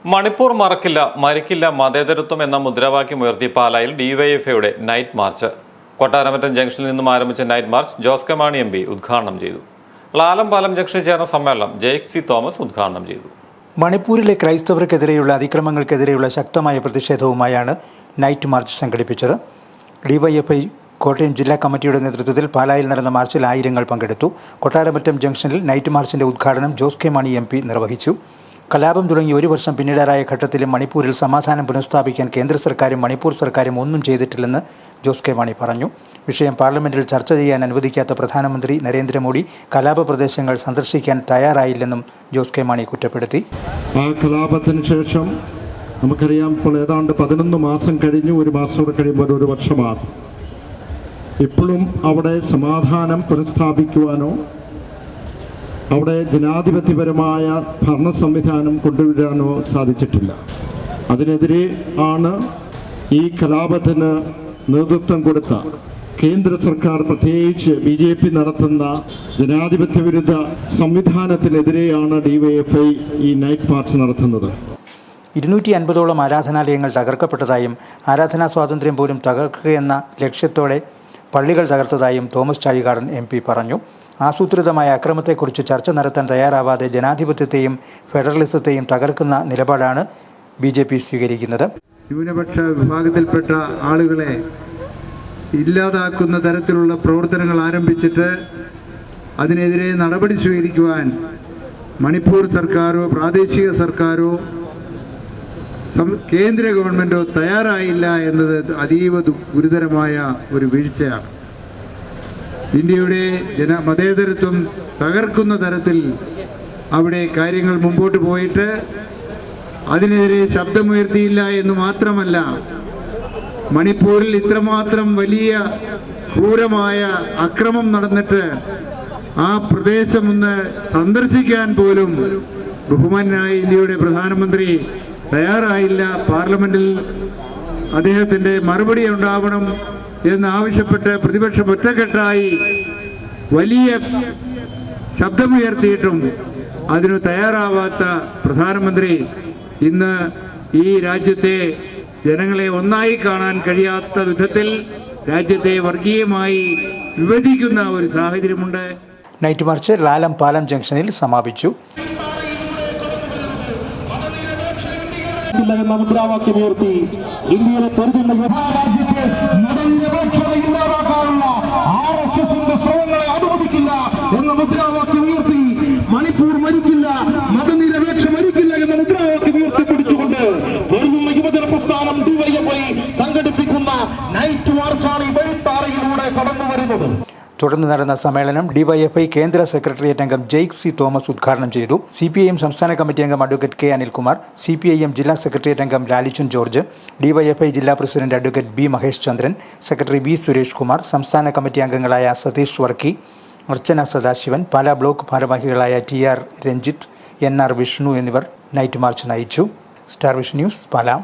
മണിപ്പൂർ മറക്കില്ല, മരിക്കില്ല, മതേതരത്വം എന്ന മുദ്രാവാക്യം ഉയർത്തി പാലായിൽ ഡിവൈഎഫ്ഐയുടെ നൈറ്റ് മാർച്ച്. കൊട്ടാരമറ്റം ജംഗ്ഷനിൽ നിന്നും ആരംഭിച്ച night March Jose K Mani M P ഉദ്ഘാടനം ചെയ്തു. ലാലം പാലം ജംഗ്ഷനിൽ ചേർന്ന സമ്മേളനം ജെ.സി. തോമസ് ഉദ്ഘാടനം ചെയ്തു. മണിപ്പൂരിലെ ക്രൈസ്തവർക്കെതിരെയുള്ള അതിക്രമങ്ങൾക്കെതിരെയുള്ള ശക്തമായ പ്രതിഷേധവുമായാണ് നൈറ്റ് മാർച്ച് സംഘടിപ്പിച്ചത്. ഡിവൈഎഫ്ഐ കോട്ടയം ജില്ലാ കമ്മിറ്റിയുടെ നേതൃത്വത്തിൽ പാലായിൽ നടന്ന മാർച്ചിൽ ആയിരങ്ങൾ പങ്കെടുത്തു. കൊട്ടാരമറ്റം ജംഗ്ഷനിൽ നൈറ്റ് മാർച്ചിന്റെ ഉദ്ഘാടനം Jose K Mani M P നിർവഹിച്ചു. കലാപം തുടങ്ങി ഒരു വർഷം പിന്നിടാറായ ഘട്ടത്തിലും മണിപ്പൂരിൽ സമാധാനം പുനഃസ്ഥാപിക്കാൻ കേന്ദ്ര സർക്കാരും മണിപ്പൂർ സർക്കാരും ഒന്നും ചെയ്തിട്ടില്ലെന്ന് ജോസ് കെ മാണി പറഞ്ഞു. വിഷയം പാർലമെന്റിൽ ചർച്ച ചെയ്യാൻ അനുവദിക്കാത്ത പ്രധാനമന്ത്രി നരേന്ദ്രമോദി കലാപ പ്രദേശങ്ങൾ സന്ദർശിക്കാൻ തയ്യാറായില്ലെന്നും ജോസ് കെ മാണി കുറ്റപ്പെടുത്തി. ആ കലാപത്തിന് ശേഷം നമുക്കറിയാം, ഇപ്പോൾ ഏതാണ്ട് 11 മാസം കഴിഞ്ഞു. ഒരു മാസം കൂടെ കഴിയുമ്പോൾ ഒരു വർഷമാണ്. ഇപ്പോഴും അവിടെ സമാധാനം പുനഃസ്ഥാപിക്കുവാനോ അവിടെ ജനാധിപത്യപരമായ ഭരണ സംവിധാനം കൊണ്ടുവരാനോ സാധിച്ചിട്ടില്ല. അതിനെതിരെ ആണ് ഈ കലാപത്തിന് നേതൃത്വം കൊടുത്ത കേന്ദ്ര സർക്കാർ, പ്രത്യേകിച്ച് BJP നടത്തുന്ന ജനാധിപത്യ വിരുദ്ധ സംവിധാനത്തിനെതിരെയാണ് ഡിവൈഎഫ്ഐ ഈ നൈറ്റ് മാർച്ച് നടത്തുന്നത്. 250ഓളം ആരാധനാലയങ്ങൾ തകർക്കപ്പെട്ടതായും ആരാധനാ സ്വാതന്ത്ര്യം പോലും തകർക്കുകയെന്ന ലക്ഷ്യത്തോടെ പള്ളികൾ തകർത്തതായും തോമസ് ചാഴികാടൻ MP പറഞ്ഞു. ആസൂത്രിതമായ അക്രമത്തെക്കുറിച്ച് ചർച്ച നടത്താൻ തയ്യാറാവാതെ ജനാധിപത്യത്തെയും ഫെഡറലിസത്തെയും തകർക്കുന്ന നിലപാടാണ് BJP സ്വീകരിക്കുന്നത്. ന്യൂനപക്ഷ വിഭാഗത്തിൽപ്പെട്ട ആളുകളെ ഇല്ലാതാക്കുന്ന തരത്തിലുള്ള പ്രവർത്തനങ്ങൾ ആരംഭിച്ചിട്ട് അതിനെതിരെ നടപടി സ്വീകരിക്കുവാൻ മണിപ്പൂർ സർക്കാരോ പ്രാദേശിക സർക്കാരോ കേന്ദ്ര ഗവൺമെൻറ്റോ തയ്യാറായില്ല എന്നത് അതീവ ഗുരുതരമായ ഒരു വീഴ്ചയാണ്. ഇന്ത്യയുടെ മതേതരത്വം തകർക്കുന്ന തരത്തിൽ അവിടെ കാര്യങ്ങൾ മുമ്പോട്ട് പോയിട്ട് അതിനെതിരെ ശബ്ദമുയർത്തിയില്ല എന്ന് മാത്രമല്ല, മണിപ്പൂരിൽ ഇത്രമാത്രം വലിയ ക്രൂരമായ അക്രമം നടന്നിട്ട് ആ പ്രദേശം ഒന്ന് സന്ദർശിക്കാൻ പോലും ബഹുമാനായ ഇന്ത്യയുടെ പ്രധാനമന്ത്രി തയ്യാറായില്ല. പാർലമെന്റിൽ അദ്ദേഹത്തിൻ്റെ മറുപടി ഉണ്ടാവണം എന്നാവശ്യപ്പെട്ട് പ്രതിപക്ഷം ഒറ്റക്കെട്ടായി വലിയ ശബ്ദമുയർത്തിയിട്ടും അതിനു തയ്യാറാവാത്ത പ്രധാനമന്ത്രി ഇന്ന് ഈ രാജ്യത്തെ ജനങ്ങളെ ഒന്നായി കാണാൻ കഴിയാത്ത വിധത്തിൽ രാജ്യത്തെ വർഗീയമായി വിഭജിക്കുന്ന ഒരു സാഹചര്യമുണ്ട്. നൈറ്റ് മാർച്ച് ലാലം പാലം ജംഗ്ഷനിൽ സമാപിച്ചു. എന്ന മുദ്രാവാക്യമുയർത്തി ഇന്ത്യയിലെ പൊരുതുന്ന രാജ്യത്തെ മതനിരപേക്ഷത ഇല്ലാതാക്കാനുള്ള RSSന്റെ ശ്രമങ്ങളെ അനുവദിക്കില്ല എന്ന മുദ്രാവാക്യം ഉയർത്തി മണിപ്പൂർ മരിക്കില്ല, മതനിരപേക്ഷ മരിക്കില്ല എന്ന മുദ്രാവാക്യം ഉയർത്തിപ്പിടിച്ചുകൊണ്ട് പൊരുതുന്ന യുവജന പ്രസ്ഥാനം ഡിവൈഎഫ്ഐ സംഘടിപ്പിക്കുന്ന നൈറ്റ് മാർച്ചാണ് ഈ വഴിത്താരയിലൂടെ കടന്നു വരുന്നത്. തുടർന്ന് നടന്ന സമ്മേളനം ഡിവൈഎഫ്ഐ കേന്ദ്ര സെക്രട്ടേറിയറ്റ് അംഗം ജെ.സി. തോമസ് ഉദ്ഘാടനം ചെയ്തു. CPIM സംസ്ഥാന കമ്മിറ്റി അംഗം അഡ്വക്കേറ്റ് K. അനിൽകുമാർ, CPIM ജില്ലാ സെക്രട്ടേറിയറ്റ് അംഗം ലാലിച്ചൻ ജോർജ്, ഡിവൈഎഫ്ഐ ജില്ലാ പ്രസിഡന്റ് അഡ്വക്കേറ്റ് B. മഹേഷ് ചന്ദ്രൻ, സെക്രട്ടറി B. സുരേഷ് കുമാർ, സംസ്ഥാന കമ്മിറ്റി അംഗങ്ങളായ സതീഷ് വർക്കി, അർച്ചന സദാശിവൻ, പാലാ ബ്ലോക്ക് ഭാരവാഹികളായ TR രഞ്ജിത്ത്, NR വിഷ്ണു എന്നിവർ നൈറ്റ് മാർച്ച് നയിച്ചു. Star vision news, Pala.